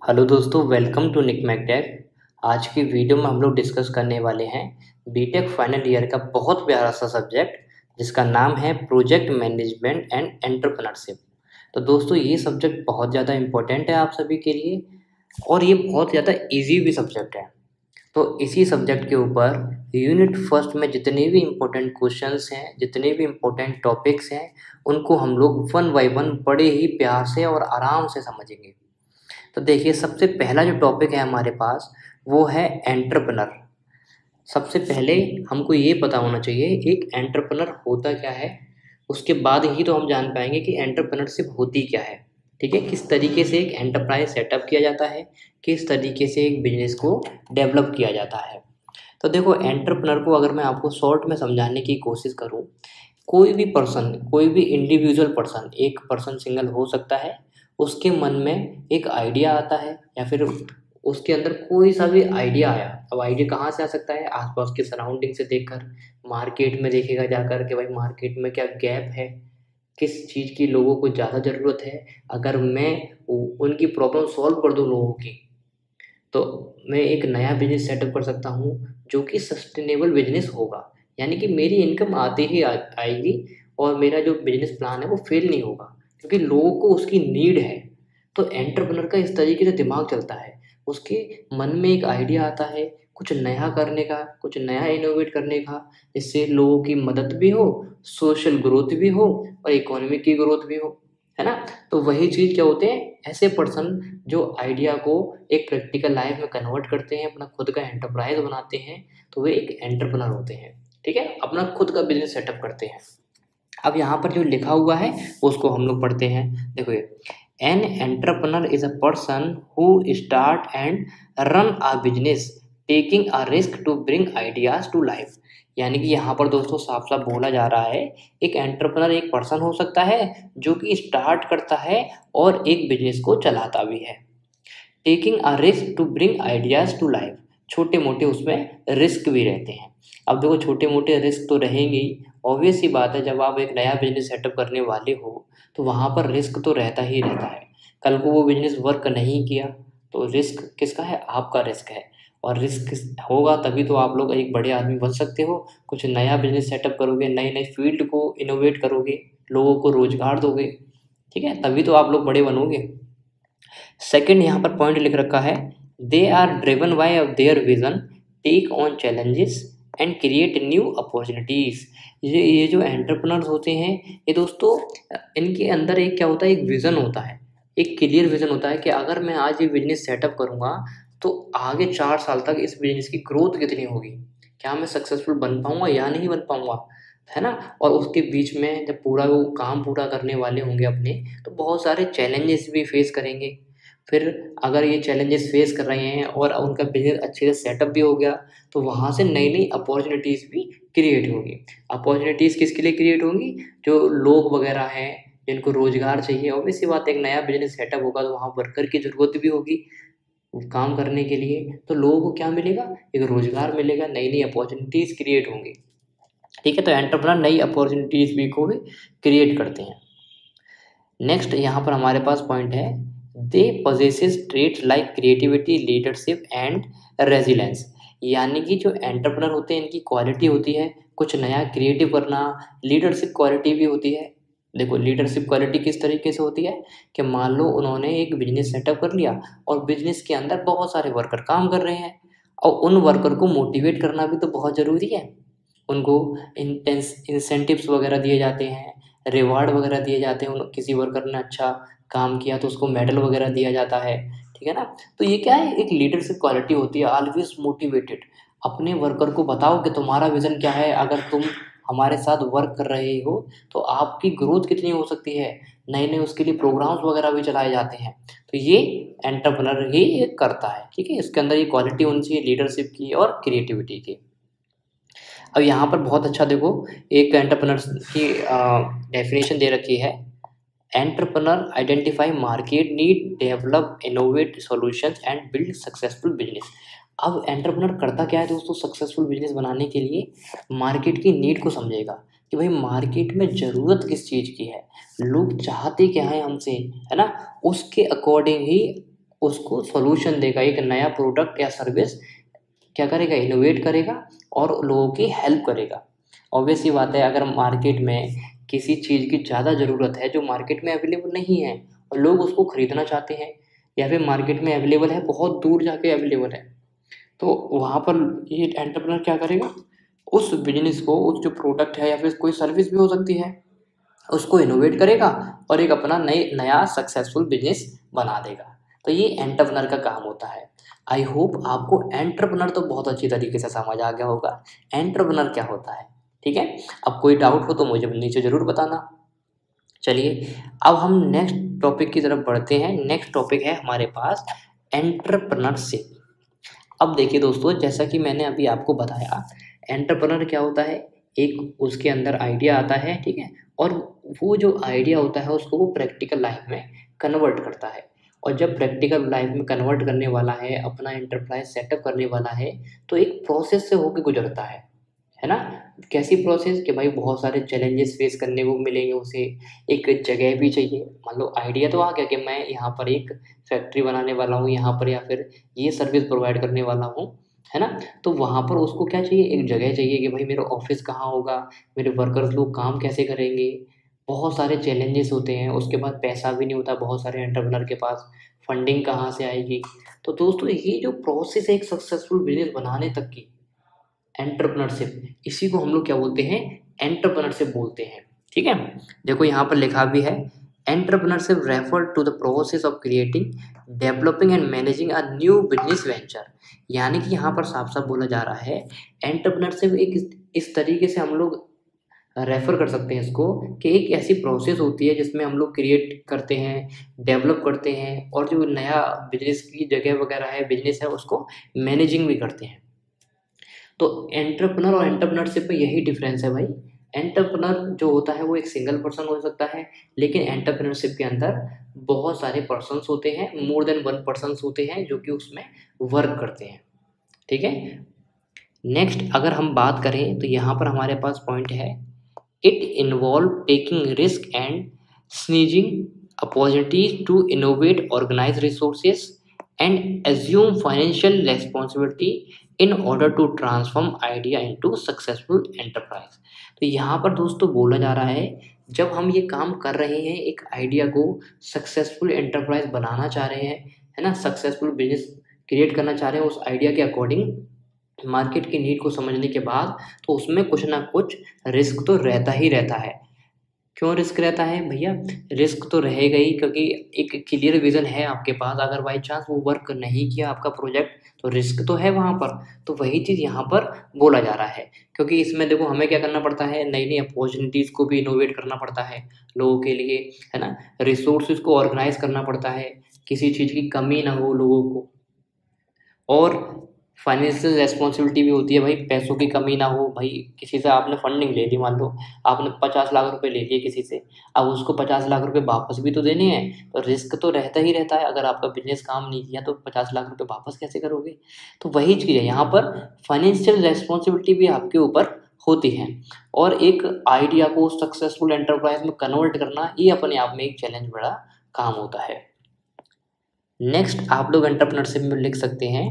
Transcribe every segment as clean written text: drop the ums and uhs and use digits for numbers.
Hello दोस्तों, welcome to निक मैकटेक। आज की वीडियो में हम लोग डिस्कस करने वाले हैं बीटेक फाइनल ईयर का बहुत प्यारा सा सब्जेक्ट जिसका नाम है प्रोजेक्ट मैनेजमेंट एंड एंटरप्रेन्योरशिप। तो दोस्तों, ये सब्जेक्ट बहुत ज़्यादा इम्पोर्टेंट है आप सभी के लिए और ये बहुत ज़्यादा इजी भी सब्जेक्ट है। तो इसी सब्जेक्ट के ऊपर यूनिट फर्स्ट में जितने भी इम्पोर्टेंट क्वेश्चंस हैं, जितने भी इम्पोर्टेंट टॉपिक्स हैं, उनको हम लोग वन बाय वन बड़े ही प्यार से और आराम से समझेंगे। तो देखिए, सबसे पहला जो टॉपिक है हमारे पास वो है एंटरप्रेन्योर। सबसे पहले हमको ये पता होना चाहिए एक एंटरप्रेन्योर होता क्या है, उसके बाद ही तो हम जान पाएंगे कि एंटरप्रेन्योरशिप होती क्या है। ठीक है, किस तरीके से एक एंटरप्राइज सेटअप किया जाता है, किस तरीके से एक बिजनेस को डेवलप किया जाता है। तो देखो, एंटरप्रेन्योर को अगर मैं आपको शॉर्ट में समझाने की कोशिश करूँ, कोई भी पर्सन, कोई भी इंडिविजुअल पर्सन, एक पर्सन सिंगल हो सकता है, उसके मन में एक आइडिया आता है या फिर उसके अंदर कोई सा भी आइडिया आया। अब आइडिया कहाँ से आ सकता है? आसपास के सराउंडिंग से देखकर, मार्केट में देखेगा जाकर कि भाई मार्केट में क्या गैप है, किस चीज़ की लोगों को ज़्यादा ज़रूरत है। अगर मैं उनकी प्रॉब्लम सॉल्व कर दूँ लोगों की, तो मैं एक नया बिजनेस सेटअप कर सकता हूँ जो कि सस्टेनेबल बिजनेस होगा, यानी कि मेरी इनकम आती ही आएगी और मेरा जो बिजनेस प्लान है वो फेल नहीं होगा क्योंकि लोगों को उसकी नीड है। तो एंटरप्रेन्योर का इस तरीके से दिमाग चलता है, उसके मन में एक आइडिया आता है कुछ नया करने का, कुछ नया इनोवेट करने का, जिससे लोगों की मदद भी हो, सोशल ग्रोथ भी हो और इकोनॉमी की ग्रोथ भी हो, है ना। तो वही चीज़ क्या होते हैं, ऐसे पर्सन जो आइडिया को एक प्रैक्टिकल लाइफ में कन्वर्ट करते हैं, अपना खुद का एंटरप्राइज बनाते हैं, तो वे एक एंटरप्रेन्योर होते हैं। ठीक है, अपना खुद का बिजनेस सेटअप करते हैं। अब यहाँ पर जो लिखा हुआ है उसको हम लोग पढ़ते हैं। देखो, ये an entrepreneur is a person who start and run a business taking a risk to bring ideas to life. यानी कि यहाँ पर दोस्तों साफ साफ बोला जा रहा है, एक एंटरप्रेन्योर एक पर्सन हो सकता है जो कि स्टार्ट करता है और एक बिजनेस को चलाता भी है। Taking a risk to bring ideas to life, छोटे मोटे उसमें रिस्क भी रहते हैं। अब देखो, छोटे मोटे रिस्क तो रहेंगे ही, ऑब्वियस सी बात है। जब आप एक नया बिजनेस सेटअप करने वाले हो तो वहाँ पर रिस्क तो रहता ही रहता है। कल को वो बिजनेस वर्क नहीं किया तो रिस्क किसका है? आपका रिस्क है। और रिस्क होगा तभी तो आप लोग एक बड़े आदमी बन सकते हो। कुछ नया बिजनेस सेटअप करोगे, नई नई फील्ड को इनोवेट करोगे, लोगों को रोजगार दोगे, ठीक है, तभी तो आप लोग बड़े बनोगे। सेकंड यहाँ पर पॉइंट लिख रखा है, they are driven by their vision, take on challenges and create new opportunities. ये जो एंटरप्रेन्योर्स होते हैं, ये दोस्तों इनके अंदर एक क्या होता है, एक विजन होता है, एक क्लियर विजन होता है कि अगर मैं आज ये बिजनेस सेटअप करूंगा तो आगे 4 साल तक इस बिजनेस की ग्रोथ कितनी होगी, क्या मैं सक्सेसफुल बन पाऊंगा या नहीं बन पाऊंगा, है ना। और उसके बीच में जब पूरा वो काम पूरा करने वाले होंगे अपने, तो बहुत सारे चैलेंजेस भी फेस करेंगे। फिर अगर ये चैलेंजेस फेस कर रहे हैं और उनका बिजनेस अच्छे से सेटअप भी हो गया, तो वहाँ से नई नई अपॉर्चुनिटीज़ भी क्रिएट होगी। अपॉर्चुनिटीज़ किसके लिए क्रिएट होंगी? जो लोग वगैरह हैं जिनको रोजगार चाहिए। ऑब्वियस सी बात है, एक नया बिजनेस सेटअप होगा तो वहाँ वर्कर की ज़रूरत भी होगी काम करने के लिए, तो लोगों को क्या मिलेगा? एक रोजगार मिलेगा, नई नई अपॉर्चुनिटीज़ क्रिएट होंगी। ठीक है, तो एंटरप्रेन्योर नई अपॉर्चुनिटीज़ भी को भी क्रिएट करते हैं। नेक्स्ट यहाँ पर हमारे पास पॉइंट है, दे possesses traits like creativity, leadership and resilience. यानी कि जो एंटरप्रेन्योर होते हैं इनकी क्वालिटी होती है कुछ नया क्रिएटिव करना, लीडरशिप क्वालिटी भी होती है। देखो, लीडरशिप क्वालिटी किस तरीके से होती है कि मान लो उन्होंने एक बिजनेस सेटअप कर लिया और बिजनेस के अंदर बहुत सारे वर्कर काम कर रहे हैं और उन वर्कर को मोटिवेट करना भी तो बहुत ज़रूरी है। उनको इंसेंटिव्स वगैरह दिए जाते हैं, रिवार्ड वगैरह दिए जाते हैं। किसी वर्कर ने अच्छा काम किया तो उसको मेडल वगैरह दिया जाता है, ठीक है ना। तो ये क्या है, एक लीडरशिप क्वालिटी होती है, ऑलवेज मोटिवेटेड। अपने वर्कर को बताओ कि तुम्हारा विजन क्या है, अगर तुम हमारे साथ वर्क कर रहे हो तो आपकी ग्रोथ कितनी हो सकती है। नए नए उसके लिए प्रोग्राम्स वगैरह भी चलाए जाते हैं। तो ये एंटरप्रेन्योर ही ये करता है, ठीक है। इसके अंदर ये क्वालिटी होनी चाहिए लीडरशिप की और क्रिएटिविटी की। अब यहाँ पर बहुत अच्छा देखो, एक एंटरप्रेन्योर की डेफिनेशन दे रखी है, entrepreneur identify market need, develop innovate solutions and build successful business. अब एंटरप्रेन्योर करता क्या है दोस्तों, सक्सेसफुल बिजनेस बनाने के लिए मार्केट की नीड को समझेगा कि भाई मार्केट में ज़रूरत किस चीज़ की है, लोग चाहते क्या है हमसे, है ना। उसके अकॉर्डिंग ही उसको सॉल्यूशन देगा, एक नया प्रोडक्ट या सर्विस क्या करेगा, इनोवेट करेगा और लोगों की हेल्प करेगा। ऑब्वियस सी बात है, अगर मार्केट में किसी चीज़ की ज़्यादा ज़रूरत है जो मार्केट में अवेलेबल नहीं है और लोग उसको खरीदना चाहते हैं, या फिर मार्केट में अवेलेबल है, बहुत दूर जाके अवेलेबल है, तो वहाँ पर ये एंटरप्रेन्योर क्या करेगा, उस बिजनेस को, उस जो प्रोडक्ट है या फिर कोई सर्विस भी हो सकती है, उसको इनोवेट करेगा और एक अपना नया सक्सेसफुल बिजनेस बना देगा। तो ये एंटरप्रेन्योर का काम होता है। आई होप आपको एंटरप्रेन्योर तो बहुत अच्छी तरीके से समझ आ गया होगा, एंटरप्रेन्योर क्या होता है। ठीक है, अब कोई डाउट हो तो मुझे नीचे ज़रूर बताना। चलिए अब हम नेक्स्ट टॉपिक की तरफ बढ़ते हैं। नेक्स्ट टॉपिक है हमारे पास एंटरप्रेन्योरशिप। अब देखिए दोस्तों, जैसा कि मैंने अभी आपको बताया, एंटरप्रेन्योर क्या होता है, एक उसके अंदर आइडिया आता है, ठीक है, और वो जो आइडिया होता है उसको वो प्रैक्टिकल लाइफ में कन्वर्ट करता है। और जब प्रैक्टिकल लाइफ में कन्वर्ट करने वाला है, अपना एंटरप्राइज सेटअप करने वाला है, तो एक प्रोसेस से होकर गुजरता है ना। कैसी प्रोसेस कि भाई बहुत सारे चैलेंजेस फेस करने को मिलेंगे उसे, एक जगह भी चाहिए। मान लो आइडिया तो आ गया कि मैं यहाँ पर एक फैक्ट्री बनाने वाला हूँ यहाँ पर, या फिर ये सर्विस प्रोवाइड करने वाला हूँ, है ना। तो वहाँ पर उसको क्या चाहिए, एक जगह चाहिए कि भाई मेरा ऑफिस कहाँ होगा, मेरे वर्कर्स लोग काम कैसे करेंगे, बहुत सारे चैलेंजेस होते हैं। उसके बाद पैसा भी नहीं होता बहुत सारे एंटरप्रेन्योर के पास, फंडिंग कहाँ से आएगी। तो दोस्तों ये जो प्रोसेस है एक सक्सेसफुल बिजनेस बनाने तक की, एंटरप्रेन्योरशिप, इसी को हम लोग क्या बोलते हैं, एंटरप्रेन्योरशिप बोलते हैं। ठीक है, देखो यहाँ पर लिखा भी है, entrepreneurship refer to the process of creating, developing and managing a new business venture. यानी कि यहाँ पर साफ साफ बोला जा रहा है, एंटरप्रेन्योरशिप एक इस तरीके से हम लोग रेफर कर सकते हैं इसको, कि एक ऐसी प्रोसेस होती है जिसमें हम लोग क्रिएट करते हैं, डेवलप करते हैं, और जो नया बिजनेस की जगह वगैरह है, बिजनेस है, उसको मैनेजिंग भी करते हैं। तो एंटरप्रेन्योर और एंटरप्रेन्योरशिप में यही डिफरेंस है भाई। एंटरप्रेन्योर जो होता है वो एक सिंगल पर्सन हो सकता है, लेकिन एंटरप्रेन्योरशिप के अंदर बहुत सारे पर्सन्स होते हैं, मोर देन वन पर्सन्स होते हैं जो कि उसमें वर्क करते हैं। ठीक है, नेक्स्ट अगर हम बात करें तो यहाँ पर हमारे पास पॉइंट है, it involve taking risk and sneezing opportunities to innovate, organise resources and assume financial responsibility in order to transform idea into successful enterprise. तो यहाँ पर दोस्तों बोला जा रहा है, जब हम ये काम कर रहे हैं, एक आइडिया को सक्सेसफुल एंटरप्राइज बनाना चाह रहे हैं, है ना, सक्सेसफुल बिजनेस क्रिएट करना चाह रहे हैं उस आइडिया के अकॉर्डिंग, मार्केट की नीड को समझने के बाद, तो उसमें कुछ ना कुछ रिस्क तो रहता ही रहता है। क्यों रिस्क रहता है भैया, रिस्क तो रहेगा ही, क्योंकि एक क्लियर विजन है आपके पास, अगर बाई चांस वो वर्क नहीं किया आपका प्रोजेक्ट तो रिस्क तो है वहाँ पर। तो वही चीज़ यहाँ पर बोला जा रहा है, क्योंकि इसमें देखो हमें क्या करना पड़ता है, नई नई अपॉर्चुनिटीज़ को भी इनोवेट करना पड़ता है लोगों के लिए, है ना, रिसोर्सेज को ऑर्गेनाइज करना पड़ता है, किसी चीज़ की कमी ना हो लोगों को, और फाइनेंशियल रेस्पॉन्सिबिलिटी भी होती है भाई, पैसों की कमी ना हो। भाई किसी से आपने फंडिंग ले ली, मान लो आपने 50 लाख रुपए ले लिए किसी से, अब उसको 50 लाख रुपए वापस भी तो देने हैं, तो रिस्क तो रहता ही रहता है। अगर आपका बिजनेस काम नहीं किया तो 50 लाख रुपए वापस कैसे करोगे। तो वही चीज़ है यहाँ पर, फाइनेंशियल रेस्पॉन्सिबिलिटी भी आपके ऊपर होती है, और एक आइडिया को सक्सेसफुल एंटरप्राइज में कन्वर्ट करना, ये अपने आप में एक चैलेंज बड़ा काम होता है। नेक्स्ट आप लोग एंटरप्रेन्योरशिप में लिख सकते हैं,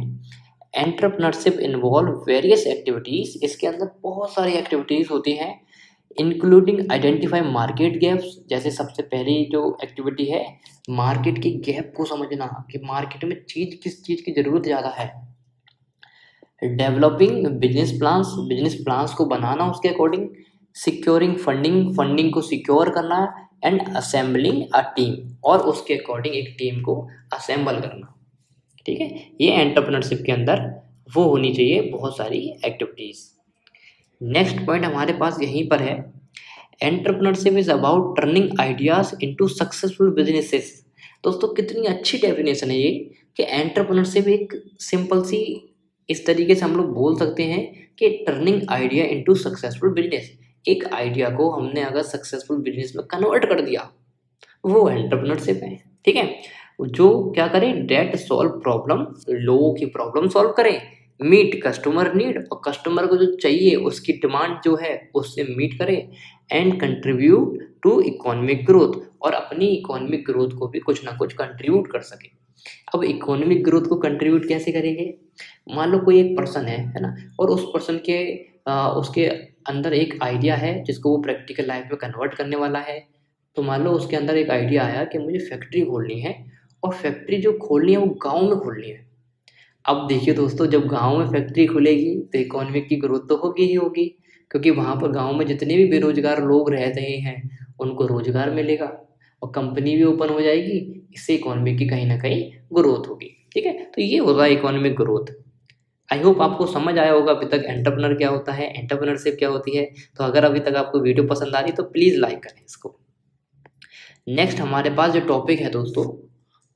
एंटरप्रेन्योरशिप इन्वॉल्व वेरियस एक्टिविटीज़। इसके अंदर बहुत सारी एक्टिविटीज़ होती हैं, इंक्लूडिंग आइडेंटिफाई मार्केट गैप्स। जैसे सबसे पहली जो एक्टिविटी है, मार्केट की गैप को समझना कि मार्केट में किस चीज़ की ज़रूरत ज़्यादा है। डेवलपिंग बिजनेस प्लान्स को बनाना उसके अकॉर्डिंग। सिक्योरिंग फंडिंग को सिक्योर करना, एंड असेंबलिंग अ टीम, और उसके अकॉर्डिंग एक टीम को असेंबल करना। ठीक है, ये एंटरप्रेन्योरशिप के अंदर वो होनी चाहिए बहुत सारी एक्टिविटीज़। नेक्स्ट पॉइंट हमारे पास यहीं पर है, entrepreneurship is about turning ideas into successful businesses. दोस्तों कितनी अच्छी डेफिनेशन है ये, कि एंटरप्रेन्योरशिप एक सिंपल सी, इस तरीके से हम लोग बोल सकते हैं कि turning idea into successful business. एक आइडिया को हमने अगर सक्सेसफुल बिजनेस में कन्वर्ट कर दिया, वो एंटरप्रेन्योरशिप है। ठीक है, जो क्या करें, डेट सॉल्व प्रॉब्लम, लोगों की प्रॉब्लम सॉल्व करें, मीट कस्टमर नीड, और कस्टमर को जो चाहिए उसकी डिमांड जो है उससे मीट करें, and contribute to economic growth, और अपनी इकोनॉमिक ग्रोथ को भी कुछ ना कुछ कंट्रीब्यूट कर सके। अब इकोनॉमिक ग्रोथ को कंट्रीब्यूट कैसे करेंगे? मान लो कोई एक पर्सन है ना, और उस पर्सन के उसके अंदर एक आइडिया है जिसको वो प्रैक्टिकल लाइफ में कन्वर्ट करने वाला है। तो मान लो उसके अंदर एक आइडिया आया कि मुझे फैक्ट्री खोलनी है, और फैक्ट्री जो खोलनी है वो गाँव में खोलनी है। अब देखिए दोस्तों, जब गाँव में फैक्ट्री खुलेगी तो इकोनॉमिक की ग्रोथ तो होगी ही होगी, क्योंकि वहाँ पर गाँव में जितने भी बेरोजगार लोग रह रहे हैं उनको रोजगार मिलेगा, और कंपनी भी ओपन हो जाएगी। इससे इकोनॉमी की कहीं ना कहीं ग्रोथ होगी। ठीक है, तो ये होगा इकोनॉमिक ग्रोथ। आई होप आपको समझ आया होगा अभी तक एंटरप्रेन्योर क्या होता है, एंटरप्रेन्योरशिप क्या होती है। तो अगर अभी तक आपको वीडियो पसंद आ रही है तो प्लीज़ लाइक करें इसको। नेक्स्ट हमारे पास जो टॉपिक है दोस्तों,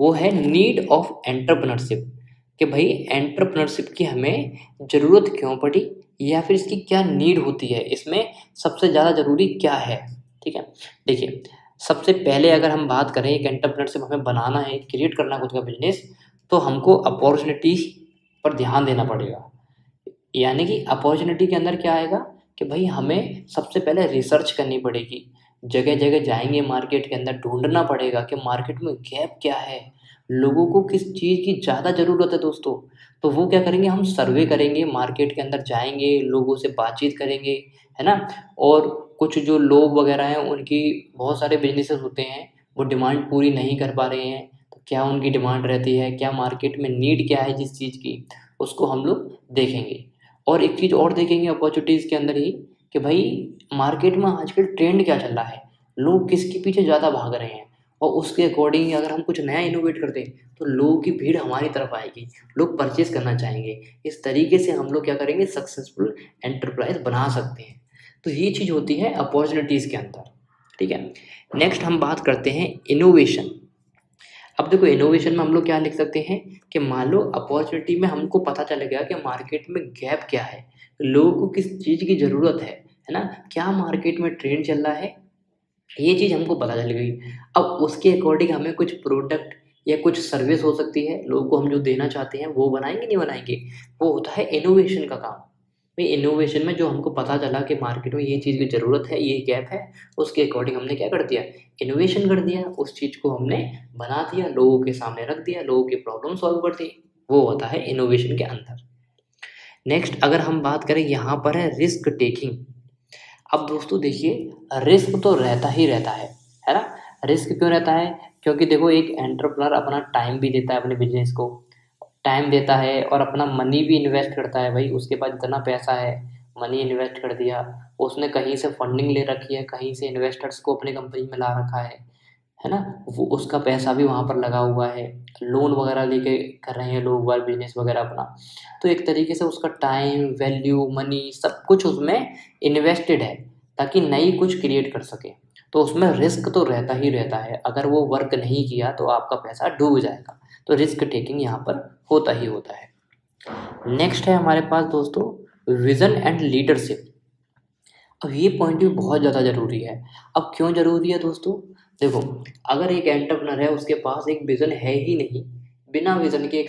वो है नीड ऑफ एंटरप्रेन्योरशिप, कि भाई एंटरप्रेन्योरशिप की हमें ज़रूरत क्यों पड़ी, या फिर इसकी क्या नीड होती है, इसमें सबसे ज़्यादा ज़रूरी क्या है। ठीक है, देखिए सबसे पहले अगर हम बात करें एक एंटरप्रेन्योरशिप हमें बनाना है, क्रिएट करना है खुद का बिजनेस, तो हमको अपॉर्चुनिटीज़ पर ध्यान देना पड़ेगा। यानी कि अपॉर्चुनिटी के अंदर क्या आएगा कि भाई हमें सबसे पहले रिसर्च करनी पड़ेगी, जगह जगह जाएंगे, मार्केट के अंदर ढूंढना पड़ेगा कि मार्केट में गैप क्या है, लोगों को किस चीज़ की ज़्यादा ज़रूरत है दोस्तों। तो वो क्या करेंगे, हम सर्वे करेंगे, मार्केट के अंदर जाएंगे, लोगों से बातचीत करेंगे, है ना। और कुछ जो लोग वगैरह हैं उनकी बहुत सारे बिजनेसेस होते हैं, वो डिमांड पूरी नहीं कर पा रहे हैं, तो क्या उनकी डिमांड रहती है, क्या मार्केट में नीड क्या है जिस चीज़ की, उसको हम लोग देखेंगे। और एक चीज़ और देखेंगे अपॉर्चुनिटीज़ के अंदर ही, कि भाई मार्केट में आजकल ट्रेंड क्या चल रहा है, लोग किसके पीछे ज़्यादा भाग रहे हैं, और उसके अकॉर्डिंग अगर हम कुछ नया इनोवेट करते हैं तो लोगों की भीड़ हमारी तरफ आएगी, लोग परचेज करना चाहेंगे। इस तरीके से हम लोग क्या करेंगे, सक्सेसफुल एंटरप्राइज बना सकते हैं। तो ये चीज़ होती है अपॉर्चुनिटीज़ के अंदर। ठीक है, नेक्स्ट हम बात करते हैं इनोवेशन। अब देखो इनोवेशन में हम लोग क्या लिख सकते हैं कि मान लो अपॉर्चुनिटी में हमको पता चल गया कि मार्केट में गैप क्या है, लोगों को किस चीज़ की ज़रूरत है ना, क्या मार्केट में ट्रेंड चल रहा है, ये चीज़ हमको पता चल गई। अब उसके अकॉर्डिंग हमें कुछ प्रोडक्ट या कुछ सर्विस हो सकती है, लोगों को हम जो देना चाहते हैं वो बनाएंगे नहीं बनाएंगे, वो होता है इनोवेशन का काम। भाई इनोवेशन में जो हमको पता चला कि मार्केट में ये चीज़ की ज़रूरत है, ये गैप है, उसके अकॉर्डिंग हमने क्या कर दिया, इनोवेशन कर दिया, उस चीज़ को हमने बना दिया, लोगों के सामने रख दिया, लोगों की प्रॉब्लम सॉल्व कर दी। वो होता है इनोवेशन के अंदर। नेक्स्ट अगर हम बात करें, यहाँ पर है रिस्क टेकिंग। अब दोस्तों देखिए रिस्क तो रहता ही रहता है ना। रिस्क क्यों रहता है, क्योंकि देखो एक एंटरप्रेन्योर अपना टाइम भी देता है, अपने बिजनेस को टाइम देता है, और अपना मनी भी इन्वेस्ट करता है। भाई उसके पास इतना पैसा है, मनी इन्वेस्ट कर दिया, उसने कहीं से फंडिंग ले रखी है, कहीं से इन्वेस्टर्स को अपनी कंपनी में ला रखा है ना, वो उसका पैसा भी वहाँ पर लगा हुआ है, लोन वगैरह लेके कर रहे हैं लोग बार बिजनेस वगैरह अपना। तो एक तरीके से उसका टाइम, वैल्यू, मनी सब कुछ उसमें इन्वेस्टेड है, ताकि नई कुछ क्रिएट कर सके। तो उसमें रिस्क तो रहता ही रहता है, अगर वो वर्क नहीं किया तो आपका पैसा डूब जाएगा। तो रिस्क टेकिंग यहाँ पर होता ही होता है। नेक्स्ट है हमारे पास दोस्तों विजन एंड लीडरशिप। अब ये पॉइंट भी बहुत ज़्यादा ज़रूरी है। अब क्यों ज़रूरी है दोस्तों, देखो अगर एक एंटरप्रेन्योर है, उसके पास एक विज़न है ही नहीं, बिना विज़न के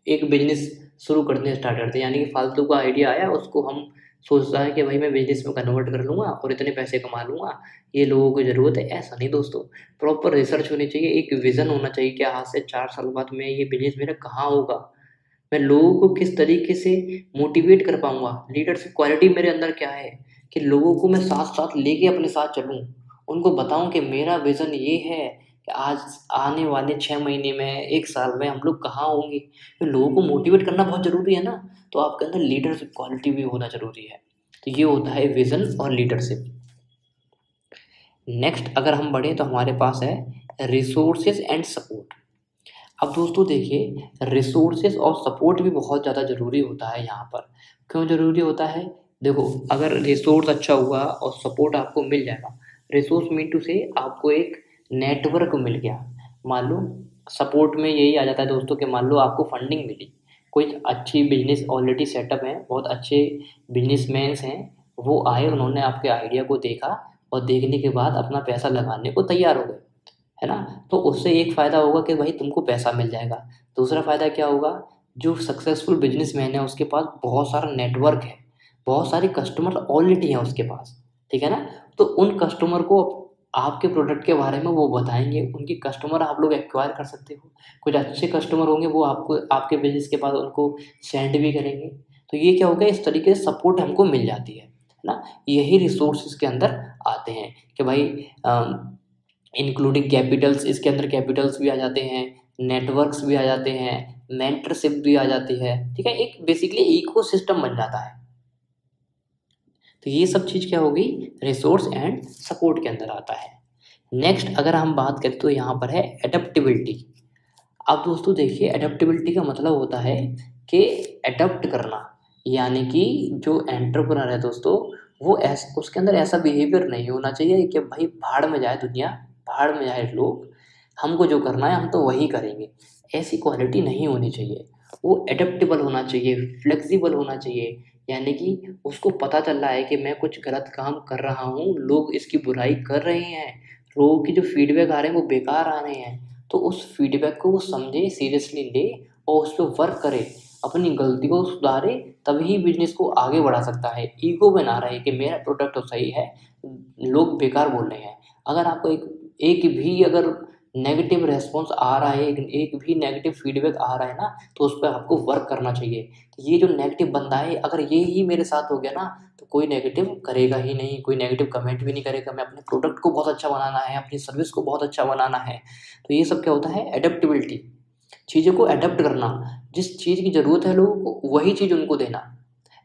एक बिजनेस शुरू करने स्टार्ट करते हैं, यानी कि फालतू का आइडिया आया, उसको हम सोचता है कि भाई मैं बिजनेस में कन्वर्ट कर लूँगा और इतने पैसे कमा लूँगा, ये लोगों को ज़रूरत है। ऐसा नहीं दोस्तों, प्रॉपर रिसर्च होनी चाहिए, एक विज़न होना चाहिए कि आज से 4 साल बाद में ये बिजनेस मेरा कहाँ होगा, मैं लोगों को किस तरीके से मोटिवेट कर पाऊँगा, लीडरशिप क्वालिटी मेरे अंदर क्या है, कि लोगों को मैं साथ साथ लेके अपने साथ चलूँ, उनको बताऊँ कि मेरा विज़न ये है कि आज आने वाले 6 महीने में, 1 साल में हम लोग कहाँ होंगे। तो लोगों को मोटिवेट करना बहुत ज़रूरी है ना, तो आपके अंदर लीडरशिप क्वालिटी भी होना ज़रूरी है। तो ये होता है विज़न और लीडरशिप। नेक्स्ट अगर हम बढ़ें तो हमारे पास है रिसोर्सेज एंड सपोर्ट। अब दोस्तों देखिए रिसोर्सेज और सपोर्ट भी बहुत ज़्यादा ज़रूरी होता है यहाँ पर। क्यों ज़रूरी होता है, देखो अगर रिसोर्स अच्छा हुआ और सपोर्ट आपको मिल जाएगा, रिसोर्स मीन टू से आपको एक नेटवर्क मिल गया। मान लो सपोर्ट में यही आ जाता है दोस्तों कि मान लो आपको फंडिंग मिली, कोई अच्छी बिजनेस ऑलरेडी सेटअप है, बहुत अच्छे बिजनेसमैन्स हैं, वो आए, उन्होंने आपके आइडिया को देखा और देखने के बाद अपना पैसा लगाने को तैयार हो गए, है ना। तो उससे एक फ़ायदा होगा कि भाई तुमको पैसा मिल जाएगा। दूसरा फ़ायदा क्या होगा, जो सक्सेसफुल बिजनेसमैन है उसके पास बहुत सारा नेटवर्क है, बहुत सारे कस्टमर ऑलरेडी हैं उसके पास, ठीक है ना। तो उन कस्टमर को आपके प्रोडक्ट के बारे में वो बताएंगे, उनके कस्टमर आप लोग एक्वायर कर सकते हो। कुछ अच्छे कस्टमर होंगे वो आपको आपके बिजनेस के बाद उनको सेंड भी करेंगे। तो ये क्या होगा, इस तरीके से सपोर्ट हमको मिल जाती है ना। यही रिसोर्सेज के अंदर आते हैं कि भाई इंक्लूडिंग कैपिटल्स, इसके अंदर कैपिटल्स भी आ जाते हैं, नेटवर्क्स भी आ जाते हैं, मेंटरशिप भी आ जाती है, ठीक है। एक बेसिकली इकोसिस्टम बन जाता है। तो ये सब चीज़ क्या होगी, रिसोर्स एंड सपोर्ट के अंदर आता है। नेक्स्ट अगर हम बात करें तो यहाँ पर है एडेप्टेबिलिटी। अब दोस्तों देखिए, एडेप्टेबिलिटी का मतलब होता है कि अडॉप्ट करना, यानी कि जो एंटरप्रेन्योर है दोस्तों, वो उसके अंदर ऐसा बिहेवियर नहीं होना चाहिए कि भाई भाड़ में जाए दुनिया, भाड़ में जाए लोग, हमको जो करना है हम तो वही करेंगे। ऐसी क्वालिटी नहीं होनी चाहिए। वो एडेप्टेबल होना चाहिए, फ्लेक्सिबल होना चाहिए, यानी कि उसको पता चल रहा है कि मैं कुछ गलत काम कर रहा हूँ, लोग इसकी बुराई कर रहे हैं, लोगों की जो फीडबैक आ रहे हैं वो बेकार आ रहे हैं, तो उस फीडबैक को वो समझे, सीरियसली ले और उस पर वर्क करे, अपनी गलती को सुधारे, तभी बिजनेस को आगे बढ़ा सकता है। ईगो में ना रहे कि मेरा प्रोडक्ट तो सही है, लोग बेकार बोल रहे हैं। अगर आपको एक भी अगर नेगेटिव रेस्पॉन्स आ रहा है, एक भी नेगेटिव फीडबैक आ रहा है ना, तो उस पर आपको वर्क करना चाहिए। ये जो नेगेटिव बंदा है, अगर ये ही मेरे साथ हो गया ना, तो कोई नेगेटिव करेगा ही नहीं, कोई नेगेटिव कमेंट भी नहीं करेगा। मैं अपने प्रोडक्ट को बहुत अच्छा बनाना है, अपनी सर्विस को बहुत अच्छा बनाना है। तो ये सब क्या होता है, एडेप्टेबिलिटी, चीज़ों को अडेप्ट करना, जिस चीज़ की ज़रूरत है लोगों को वही चीज़ उनको देना।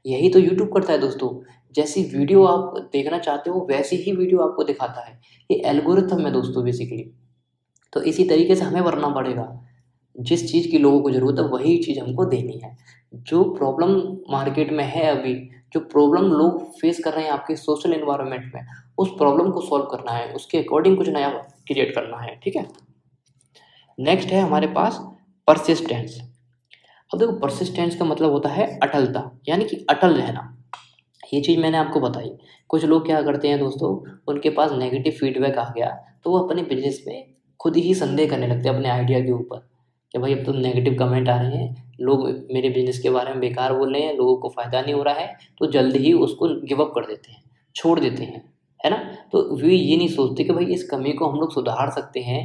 यही तो यूट्यूब करता है दोस्तों। जैसी वीडियो आप देखना चाहते हो वैसी ही वीडियो आपको दिखाता है। ये एल्गोरिथम है दोस्तों बेसिकली। तो इसी तरीके से हमें बढ़ना पड़ेगा, जिस चीज़ की लोगों को ज़रूरत है वही चीज़ हमको देनी है। जो प्रॉब्लम मार्केट में है अभी, जो प्रॉब्लम लोग फेस कर रहे हैं आपके सोशल एनवायरनमेंट में, उस प्रॉब्लम को सॉल्व करना है, उसके अकॉर्डिंग कुछ नया क्रिएट करना है, ठीक है। नेक्स्ट है हमारे पास परसिस्टेंस। अब देखो, परसिस्टेंस का मतलब होता है अटलता, यानी कि अटल रहना। ये चीज़ मैंने आपको बताई। कुछ लोग क्या करते हैं दोस्तों, उनके पास नेगेटिव फीडबैक आ गया तो वो अपने बिजनेस में खुद ही संदेह करने लगते हैं अपने आइडिया के ऊपर कि भाई अब तो नेगेटिव कमेंट आ रहे हैं, लोग मेरे बिजनेस के बारे में बेकार बोल रहे हैं, लोगों को फ़ायदा नहीं हो रहा है, तो जल्दी ही उसको गिव अप कर देते हैं, छोड़ देते हैं, है ना। तो वे ये नहीं सोचते कि भाई इस कमी को हम लोग सुधार सकते हैं,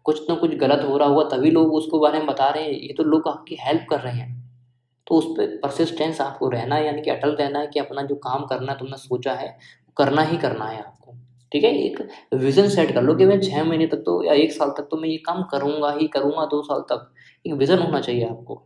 कुछ ना कुछ गलत हो रहा होगा तभी लोग उसको बारे में बता रहे हैं, ये तो लोग आपकी हेल्प कर रहे हैं। तो उस पर परसिस्टेंस आपको रहना है, यानी कि अटल रहना है कि अपना जो काम करना है, तुमने सोचा है करना ही करना है आपको, ठीक है। एक विज़न सेट कर लो कि मैं 6 महीने तक तो या 1 साल तक तो मैं ये काम करूँगा ही करूँगा, 2 साल तक, एक विज़न होना चाहिए आपको।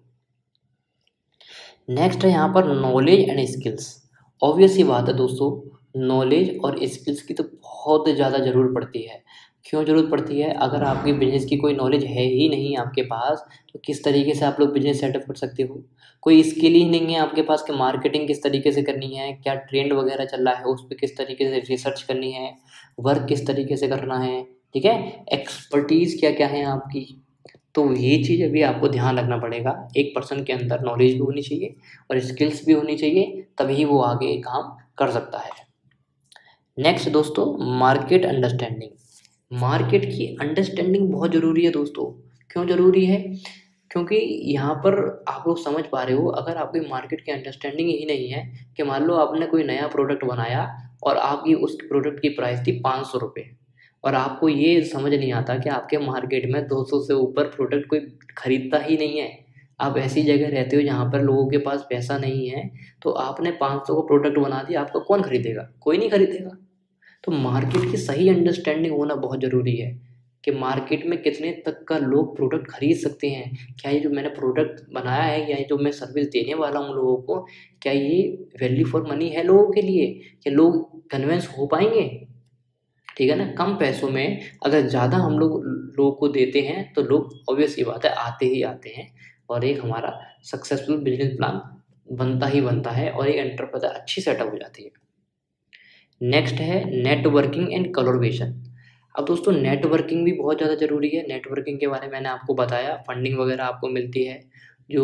नेक्स्ट है यहाँ पर नॉलेज एंड स्किल्स। ऑब्वियस सी बात है दोस्तों, नॉलेज और स्किल्स की तो बहुत ज़्यादा ज़रूरत पड़ती है। क्यों ज़रूरत पड़ती है, अगर आपके बिजनेस की कोई नॉलेज है ही नहीं आपके पास, तो किस तरीके से आप लोग बिजनेस सेटअप कर सकते हो। कोई स्किल ही नहीं है आपके पास कि मार्केटिंग किस तरीके से करनी है, क्या ट्रेंड वगैरह चल रहा है उस पर किस तरीके से रिसर्च करनी है, वर्क किस तरीके से करना है, ठीक है, एक्सपर्टीज़ क्या क्या है आपकी। तो ये चीज़ अभी आपको ध्यान रखना पड़ेगा। एक पर्सन के अंदर नॉलेज भी होनी चाहिए और स्किल्स भी होनी चाहिए, तभी वो आगे काम कर सकता है। नेक्स्ट दोस्तों, मार्केट अंडरस्टैंडिंग। मार्केट की अंडरस्टैंडिंग बहुत ज़रूरी है दोस्तों। क्यों ज़रूरी है, क्योंकि यहाँ पर आप लोग समझ पा रहे हो, अगर आपकी मार्केट की अंडरस्टैंडिंग ही नहीं है कि मान लो आपने कोई नया प्रोडक्ट बनाया और आपकी उस प्रोडक्ट की प्राइस थी 500 रुपये, और आपको ये समझ नहीं आता कि आपके मार्केट में 200 से ऊपर प्रोडक्ट कोई खरीदता ही नहीं है, आप ऐसी जगह रहते हो जहाँ पर लोगों के पास पैसा नहीं है, तो आपने 500 का प्रोडक्ट बना दिया, आपको कौन खरीदेगा, कोई नहीं खरीदेगा। तो मार्केट की सही अंडरस्टैंडिंग होना बहुत ज़रूरी है कि मार्केट में कितने तक का लोग प्रोडक्ट खरीद सकते हैं, क्या ये जो मैंने प्रोडक्ट बनाया है या ये जो मैं सर्विस देने वाला हूँ लोगों को, क्या ये वैल्यू फॉर मनी है लोगों के लिए, क्या लोग कन्विंस हो पाएंगे, ठीक है ना। कम पैसों में अगर ज़्यादा हम लोगों को देते हैं तो लोग ऑब्वियस ये बात है आते ही आते हैं, और एक हमारा सक्सेसफुल बिजनेस प्लान बनता ही बनता है और एक एंटरप्राइज अच्छी सेटअप हो जाती है। नेक्स्ट है नेटवर्किंग एंड कोलैबोरेशन। अब दोस्तों नेटवर्किंग भी बहुत ज़्यादा ज़रूरी है। नेटवर्किंग के बारे में मैंने आपको बताया, फंडिंग वगैरह आपको मिलती है, जो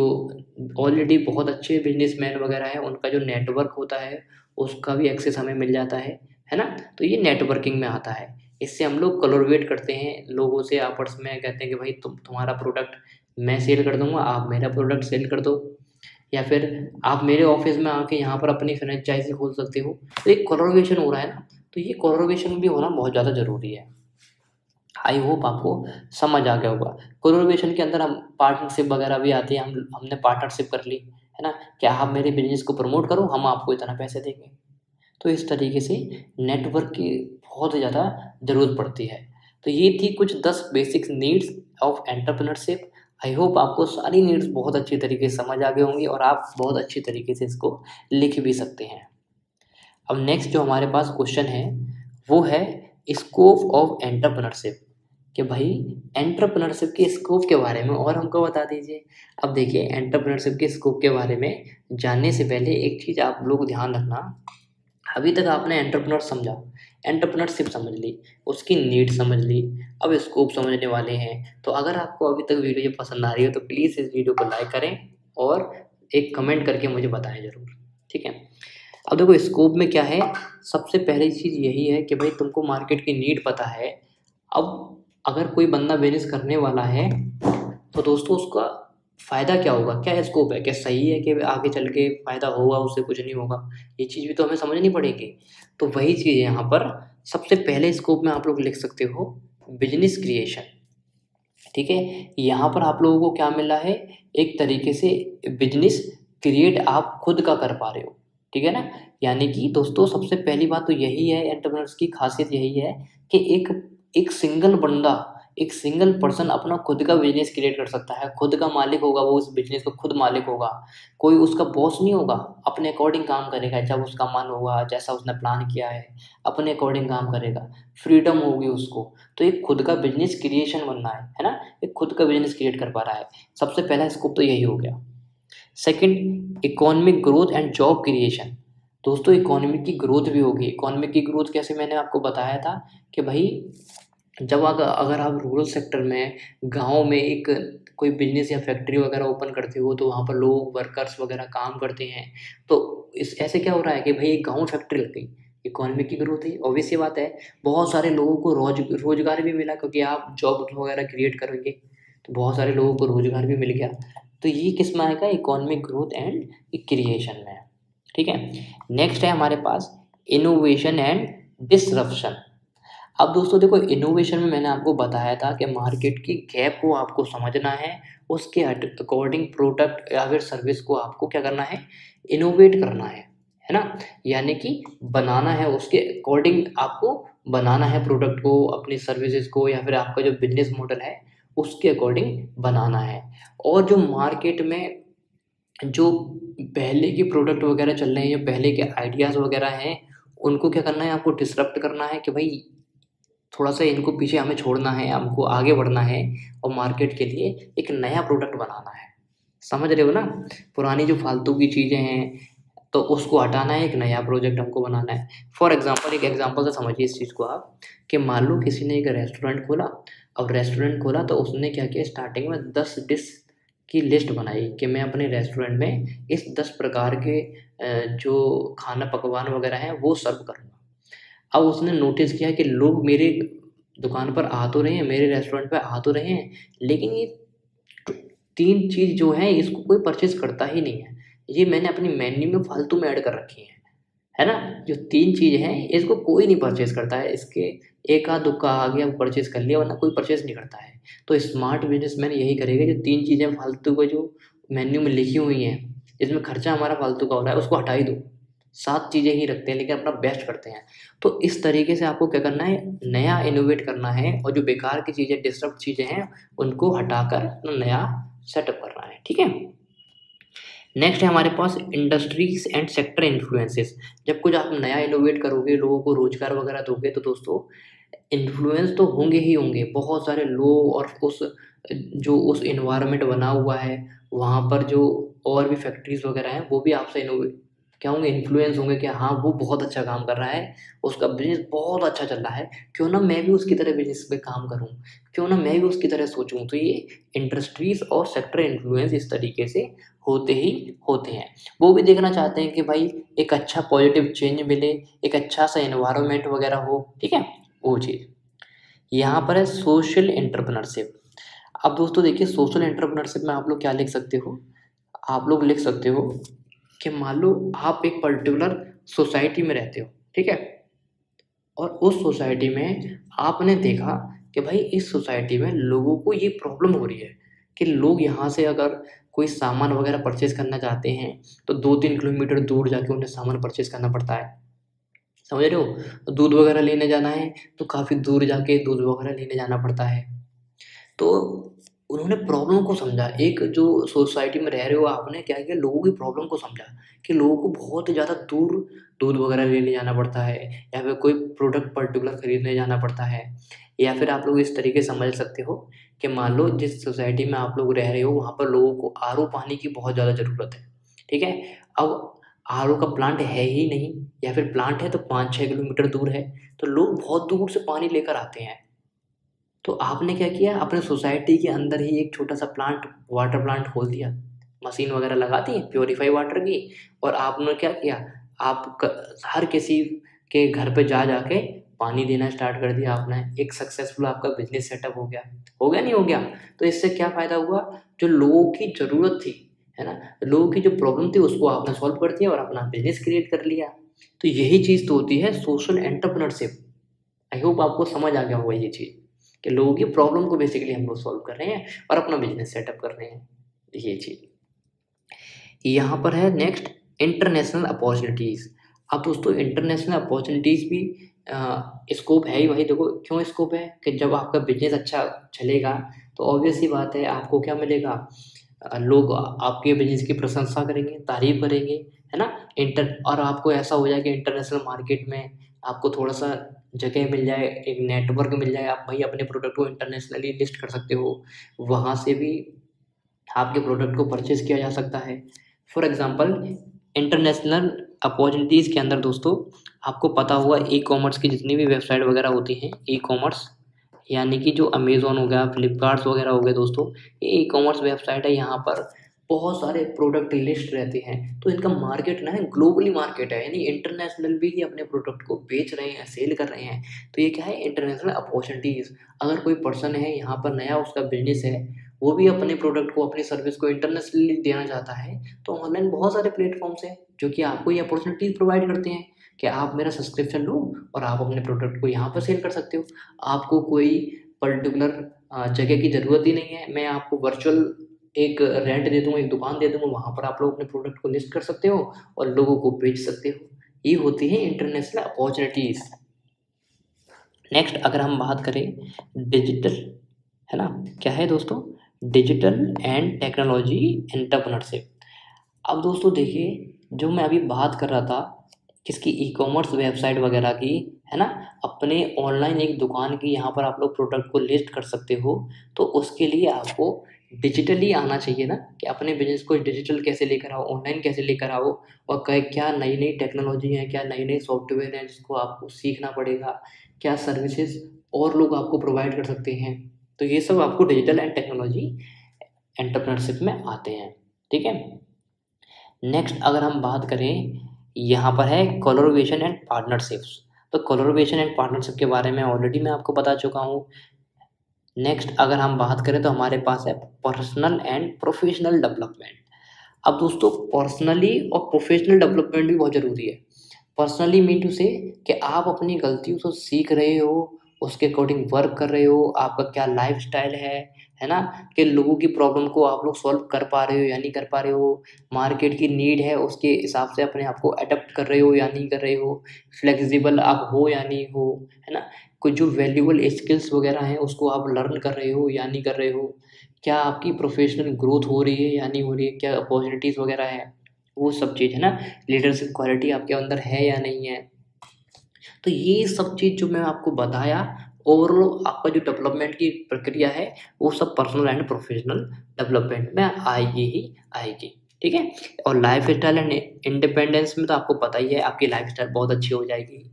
ऑलरेडी बहुत अच्छे बिजनेसमैन वगैरह हैं उनका जो नेटवर्क होता है उसका भी एक्सेस हमें मिल जाता है ना। तो ये नेटवर्किंग में आता है। इससे हम लोग कोलैबोरेट करते हैं लोगों से, आपस में कहते हैं कि भाई तुम्हारा प्रोडक्ट मैं सेल कर दूंगा, आप मेरा प्रोडक्ट सेल कर दो, या फिर आप मेरे ऑफिस में आके यहाँ पर अपनी फ्रेंचाइजी खोल सकते हो। तो एक कोलैबोरेशन हो रहा है ना, तो ये कोलैबोरेशन भी होना बहुत ज़्यादा ज़रूरी है। आई होप आपको समझ आ गया होगा। कोलैबोरेशन के अंदर हम पार्टनरशिप वगैरह भी आती है, हमने पार्टनरशिप कर ली है ना, क्या आप मेरे बिजनेस को प्रमोट करो, हम आपको इतना पैसे देंगे। तो इस तरीके से नेटवर्क की बहुत ज़्यादा ज़रूरत पड़ती है। तो ये थी कुछ 10 basic needs of entrepreneurship. I hope आपको सारी नीड्स बहुत अच्छी तरीके से समझ आ गई होंगी और आप बहुत अच्छी तरीके से इसको लिख भी सकते हैं। अब नेक्स्ट जो हमारे पास क्वेश्चन है वो है स्कोप ऑफ एंटरप्रेन्योरशिप, कि भाई एंटरप्रेन्योरशिप के स्कोप के बारे में और हमको बता दीजिए। अब देखिए एंटरप्रेन्योरशिप के स्कोप के बारे में जानने से पहले एक चीज़ आप लोग ध्यान रखना। अभी तक आपने एंटरप्रेन्योर समझा, एंटरप्रेन्योरशिप समझ ली, उसकी नीड समझ ली, अब स्कोप समझने वाले हैं। तो अगर आपको अभी तक वीडियो पसंद आ रही है तो प्लीज़ इस वीडियो को लाइक करें और एक कमेंट करके मुझे बताएं ज़रूर, ठीक है। अब देखो स्कोप में क्या है, सबसे पहली चीज़ यही है कि भाई तुमको मार्केट की नीड पता है। अब अगर कोई बंदा बिजनेस करने वाला है तो दोस्तों उसका फ़ायदा क्या होगा, क्या स्कोप है, क्या सही है कि आगे चल के फ़ायदा होगा उससे कुछ नहीं होगा, ये चीज़ भी तो हमें समझनी पड़ेगी। तो वही चीज़ है यहाँ पर। सबसे पहले स्कोप में आप लोग लिख सकते हो बिजनेस क्रिएशन, ठीक है। यहाँ पर आप लोगों को क्या मिला है, एक तरीके से बिजनेस क्रिएट आप खुद का कर पा रहे हो, ठीक है ना। यानी कि दोस्तों सबसे पहली बात तो यही है, एंटरप्रेन्योर्स की खासियत यही है कि एक सिंगल बंदा, एक सिंगल पर्सन अपना खुद का बिजनेस क्रिएट कर सकता है, खुद का मालिक होगा, वो उस बिजनेस का खुद मालिक होगा, कोई उसका बॉस नहीं होगा, अपने अकॉर्डिंग काम करेगा, जब उसका मन होगा, जैसा उसने प्लान किया है अपने अकॉर्डिंग काम करेगा, फ्रीडम होगी उसको। तो एक खुद का बिजनेस क्रिएशन बनना है ना, एक खुद का बिजनेस क्रिएट कर पा रहा है। सबसे पहला स्कोप तो यही हो गया। Second, economic growth and job creation. दोस्तों इकोनॉमिक की ग्रोथ भी होगी। इकोनॉमिक की ग्रोथ कैसे, मैंने आपको बताया था कि भाई जब अगर आप रूरल सेक्टर में, गांव में एक कोई बिजनेस या फैक्ट्री वगैरह ओपन करते हो तो वहाँ पर लोग वर्कर्स वगैरह काम करते हैं। तो इस ऐसे क्या हो रहा है कि भाई एक गाँव फैक्ट्री लग गई, इकोनॉमी की ग्रोथ है, ऑब्वियस सी बात है। बहुत सारे लोगों को रोजगार भी मिला, क्योंकि आप जॉब वगैरह क्रिएट करेंगे तो बहुत सारे लोगों को रोजगार भी मिल गया। तो ये किस में आएगा, इकोनॉमिक ग्रोथ एंड क्रिएशन में, ठीक है। नेक्स्ट है हमारे पास इनोवेशन एंड डिसरप्शन। अब दोस्तों देखो इनोवेशन में मैंने आपको बताया था कि मार्केट की गैप को आपको समझना है, उसके अकॉर्डिंग प्रोडक्ट या फिर सर्विस को आपको क्या करना है, इनोवेट करना है ना। यानी कि बनाना है, उसके अकॉर्डिंग आपको बनाना है प्रोडक्ट को, अपनी सर्विसेज को, या फिर आपका जो बिजनेस मॉडल है उसके अकॉर्डिंग बनाना है। और जो मार्केट में जो पहले के प्रोडक्ट वगैरह चल रहे हैं, जो पहले के आइडियाज़ वगैरह हैं, उनको क्या करना है, आपको डिसरप्ट करना है कि भाई थोड़ा सा इनको पीछे हमें छोड़ना है, हमको आगे बढ़ना है और मार्केट के लिए एक नया प्रोडक्ट बनाना है। समझ रहे हो ना, पुरानी जो फालतू की चीज़ें हैं तो उसको हटाना है, एक नया प्रोजेक्ट हमको बनाना है। फॉर एग्जांपल, एक एग्जांपल से समझिए इस चीज़ को आप, कि मान लो किसी ने एक रेस्टोरेंट खोला। अब रेस्टोरेंट खोला तो उसने क्या किया, स्टार्टिंग में 10 डिश की लिस्ट बनाई कि मैं अपने रेस्टोरेंट में इस 10 प्रकार के जो खाना पकवान वगैरह हैं वो सर्व करूँगा। अब उसने नोटिस किया कि लोग मेरे दुकान पर आ तो रहे हैं, मेरे रेस्टोरेंट पे आ तो रहे हैं, लेकिन ये 3 चीज़ जो है इसको कोई परचेज़ करता ही नहीं है। ये मैंने अपनी मेन्यू में फालतू में ऐड कर रखी है ना। जो 3 चीज़ हैं इसको कोई नहीं परचेज़ करता है, इसके एक आध दुक्का आ गया परचेज़ कर लिया, वरना कोई परचेज़ नहीं करता है। तो स्मार्ट बिजनेसमैन यही करेगा, जो 3 चीज़ें फालतू का जो मेन्यू में लिखी हुई हैं, जिसमें खर्चा हमारा फालतू का हो रहा है, उसको हटा ही दो। 7 चीज़ें ही रखते हैं लेकिन अपना बेस्ट करते हैं। तो इस तरीके से आपको क्या करना है, नया इनोवेट करना है, और जो बेकार की चीज़ें, डिस्टर्ब चीज़ें हैं उनको हटाकर अपना नया सेटअप करना है, ठीक है। नेक्स्ट है हमारे पास इंडस्ट्रीज एंड सेक्टर इन्फ्लुएंसेस। जब कुछ आप नया इनोवेट करोगे, लोगों को रोजगार वगैरह दोगे, तो दोस्तों इन्फ्लुएंस तो होंगे ही होंगे, बहुत सारे लोग, और उस इन्वायरमेंट बना हुआ है वहाँ पर जो और भी फैक्ट्रीज वगैरह हैं वो भी आपसे इनोवेट क्या होंगे, इन्फ्लुएंस होंगे कि हाँ वो बहुत अच्छा काम कर रहा है, उसका बिजनेस बहुत अच्छा चल रहा है, क्यों ना मैं भी उसकी तरह बिजनेस पे काम करूँ, क्यों ना मैं भी उसकी तरह सोचूं। तो ये इंडस्ट्रीज और सेक्टर इन्फ्लुएंस इस तरीके से होते ही होते हैं। वो भी देखना चाहते हैं कि भाई एक अच्छा पॉजिटिव चेंज मिले, एक अच्छा सा एनवायरनमेंट वगैरह हो, ठीक है, वो चीज़। यहाँ पर है सोशल एंटरप्रेन्योरशिप। अब दोस्तों देखिए सोशल एंटरप्रेन्योरशिप में आप लोग क्या लिख सकते हो, आप लोग लिख सकते हो कि मान लो आप एक पर्टिकुलर सोसाइटी में रहते हो, ठीक है। और उस सोसाइटी में आपने देखा कि भाई इस सोसाइटी में लोगों को ये प्रॉब्लम हो रही है कि लोग यहाँ से अगर कोई सामान वगैरह परचेज़ करना चाहते हैं तो 2-3 किलोमीटर दूर जाके उन्हें सामान परचेज़ करना पड़ता है, समझ रहे हो? दूध वगैरह लेने जाना है तो काफ़ी दूर जाके दूध वगैरह लेने जाना पड़ता है। तो उन्होंने प्रॉब्लम को समझा, एक जो सोसाइटी में रह रहे हो आपने क्या किया, लोगों की प्रॉब्लम को समझा कि लोगों को बहुत ज़्यादा दूर दूध वगैरह लेने जाना पड़ता है या फिर कोई प्रोडक्ट पर्टिकुलर खरीदने जाना पड़ता है। या फिर आप लोग इस तरीके से समझ सकते हो कि मान लो जिस सोसाइटी में आप लोग रह रहे हो वहाँ पर लोगों को आरओ पानी की बहुत ज़्यादा ज़रूरत है, ठीक है? अब आरओ का प्लांट है ही नहीं या फिर प्लांट है तो 5-6 किलोमीटर दूर है, तो लोग बहुत दूर से पानी लेकर आते हैं। तो आपने क्या किया, अपने सोसाइटी के अंदर ही एक छोटा सा प्लांट, वाटर प्लांट खोल दिया, मशीन वगैरह लगा दी प्योरीफाई वाटर की। और आपने क्या किया, हर किसी के घर पे जा जाके पानी देना स्टार्ट कर दिया आपने। एक सक्सेसफुल आपका बिजनेस सेटअप हो गया नहीं हो गया? तो इससे क्या फ़ायदा हुआ, जो लोगों की ज़रूरत थी, है ना, लोगों की जो प्रॉब्लम थी उसको आपने सॉल्व कर दिया और अपना बिजनेस क्रिएट कर लिया। तो यही चीज़ तो होती है सोशल एंटरप्रेन्योरशिप। आई होप आपको समझ आ गया होगा ये चीज़ कि लोगों की प्रॉब्लम को बेसिकली हम लोग सॉल्व कर रहे हैं और अपना बिजनेस सेटअप कर रहे हैं, ये चीज़। यहाँ पर है नेक्स्ट, इंटरनेशनल अपॉर्चुनिटीज़। अब दोस्तों इंटरनेशनल अपॉर्चुनिटीज़ भी स्कोप है ही भाई। देखो क्यों स्कोप है कि जब आपका बिजनेस अच्छा चलेगा तो ऑब्वियस ही बात है आपको क्या मिलेगा, लोग आपके बिजनेस की प्रशंसा करेंगे, तारीफ करेंगे, है ना। और आपको ऐसा हो जाए कि इंटरनेशनल मार्केट में आपको थोड़ा सा जगह मिल जाए, एक नेटवर्क मिल जाए, आप भाई अपने प्रोडक्ट को इंटरनेशनली लिस्ट कर सकते हो, वहाँ से भी आपके प्रोडक्ट को परचेज़ किया जा सकता है। फॉर एग्ज़ाम्पल इंटरनेशनल अपॉर्चुनिटीज़ के अंदर दोस्तों आपको पता होगा ई कॉमर्स की जितनी भी वेबसाइट वगैरह होती हैं, ई कॉमर्स यानी कि जो अमेज़न हो गया, फ्लिपकार्ट्स वगैरह हो गए दोस्तों, ये ई कॉमर्स वेबसाइट है। यहाँ पर बहुत सारे प्रोडक्ट लिस्ट रहते हैं, तो इनका मार्केट ना है ग्लोबली मार्केट है, यानी इंटरनेशनल भी ये अपने प्रोडक्ट को बेच रहे हैं, सेल कर रहे हैं। तो ये क्या है, इंटरनेशनल अपॉर्चुनिटीज़। अगर कोई पर्सन है यहाँ पर नया, उसका बिजनेस है, वो भी अपने प्रोडक्ट को, अपनी सर्विस को इंटरनेशनली देना चाहता है, तो ऑनलाइन बहुत सारे प्लेटफॉर्म्स हैं जो कि आपको ये अपॉर्चुनिटीज़ प्रोवाइड करते हैं कि आप मेरा सब्सक्रिप्शन लो और आप अपने प्रोडक्ट को यहाँ पर सेल कर सकते हो। आपको कोई पर्टिकुलर जगह की ज़रूरत ही नहीं है, मैं आपको वर्चुअल एक रेंट दे दूँगा, एक दुकान दे दूँगा, वहाँ पर आप लोग अपने प्रोडक्ट को लिस्ट कर सकते हो और लोगों को बेच सकते हो। ये होती है इंटरनेशनल अपॉर्चुनिटीज़। नेक्स्ट अगर हम बात करें डिजिटल, है ना, क्या है दोस्तों, डिजिटल एंड टेक्नोलॉजी एंटरप्रेन्योरशिप। अब दोस्तों देखिए, जो मैं अभी बात कर रहा था किसकी, ई कॉमर्स वेबसाइट वगैरह की, है ना, अपने ऑनलाइन एक दुकान की, यहाँ पर आप लोग प्रोडक्ट को लिस्ट कर सकते हो। तो उसके लिए आपको डिजिटली आना चाहिए ना, कि अपने बिजनेस को डिजिटल कैसे लेकर आओ, ऑनलाइन कैसे लेकर आओ, और क्या नई नई टेक्नोलॉजी है, क्या नई नई सॉफ्टवेयर है जिसको आपको सीखना पड़ेगा, क्या सर्विसेज और लोग आपको प्रोवाइड कर सकते हैं। तो ये सब आपको डिजिटल एंड टेक्नोलॉजी एंटरप्रेन्योरशिप में आते हैं, ठीक है। नेक्स्ट अगर हम बात करें, यहाँ पर है कोलैबोरेशन एंड पार्टनरशिप्स। तो कोलैबोरेशन एंड पार्टनरशिप के बारे में ऑलरेडी मैं आपको बता चुका हूँ। नेक्स्ट अगर हम बात करें तो हमारे पास है पर्सनल एंड प्रोफेशनल डेवलपमेंट। अब दोस्तों पर्सनली और प्रोफेशनल डेवलपमेंट भी बहुत ज़रूरी है। पर्सनली मीन टू से कि आप अपनी गलतियों से सीख रहे हो, उसके अकॉर्डिंग वर्क कर रहे हो, आपका क्या लाइफस्टाइल है ना, कि लोगों की प्रॉब्लम को आप लोग सॉल्व कर पा रहे हो या नहीं कर पा रहे हो, मार्केट की नीड है उसके हिसाब से अपने आप को अडेप्ट कर रहे हो या नहीं कर रहे हो, फ्लेक्सिबल आप हो या नहीं हो, है ना, कुछ जो वैल्यूबल स्किल्स वगैरह हैं उसको आप लर्न कर रहे हो या नहीं कर रहे हो, क्या आपकी प्रोफेशनल ग्रोथ हो रही है या नहीं हो रही है, क्या अपॉर्चुनिटीज़ वगैरह है, वो सब चीज़, है ना, लीडरशिप क्वालिटी आपके अंदर है या नहीं है। तो ये सब चीज़ जो मैं आपको बताया, ओवरऑल आपका जो डेवलपमेंट की प्रक्रिया है वो सब पर्सनल एंड प्रोफेशनल डेवलपमेंट में आएगी ही आएगी, ठीक है। और लाइफ स्टाइल एंड इंडिपेंडेंस में तो आपको पता ही है, आपकी लाइफ स्टाइल बहुत अच्छी हो जाएगी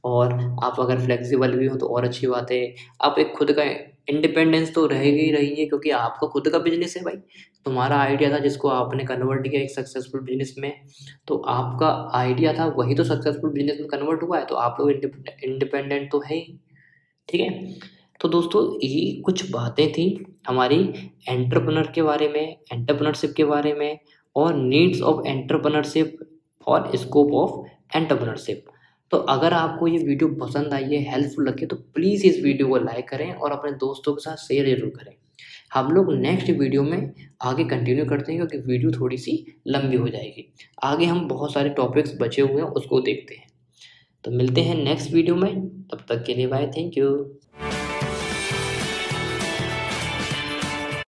और आप अगर फ्लेक्सिबल भी हो तो और अच्छी बात है। आप एक खुद का इंडिपेंडेंस तो रहेगी ही रहेंगे क्योंकि आपका खुद का बिजनेस है भाई, तुम्हारा आइडिया था जिसको आपने कन्वर्ट किया एक सक्सेसफुल बिजनेस में, तो आपका आइडिया था वही तो सक्सेसफुल बिजनेस में कन्वर्ट हुआ है, तो आप लोग इंडिपेंडेंट तो है ही, ठीक है। तो दोस्तों ये कुछ बातें थी हमारी एंटरप्रेन्योर के बारे में, एंटरप्रेन्योरशिप के बारे में, और नीड्स ऑफ एंटरप्रेन्योरशिप और स्कोप ऑफ एंटरप्रेन्योरशिप। तो अगर आपको ये वीडियो पसंद आई है, हेल्पफुल लगे, तो प्लीज़ इस वीडियो को लाइक करें और अपने दोस्तों के साथ शेयर ज़रूर करें। हम लोग नेक्स्ट वीडियो में आगे कंटिन्यू करते हैं, क्योंकि वीडियो थोड़ी सी लंबी हो जाएगी। आगे हम बहुत सारे टॉपिक्स बचे हुए हैं, उसको देखते हैं। तो मिलते हैं नेक्स्ट वीडियो में, तब तक के लिए बाय, थैंक यू।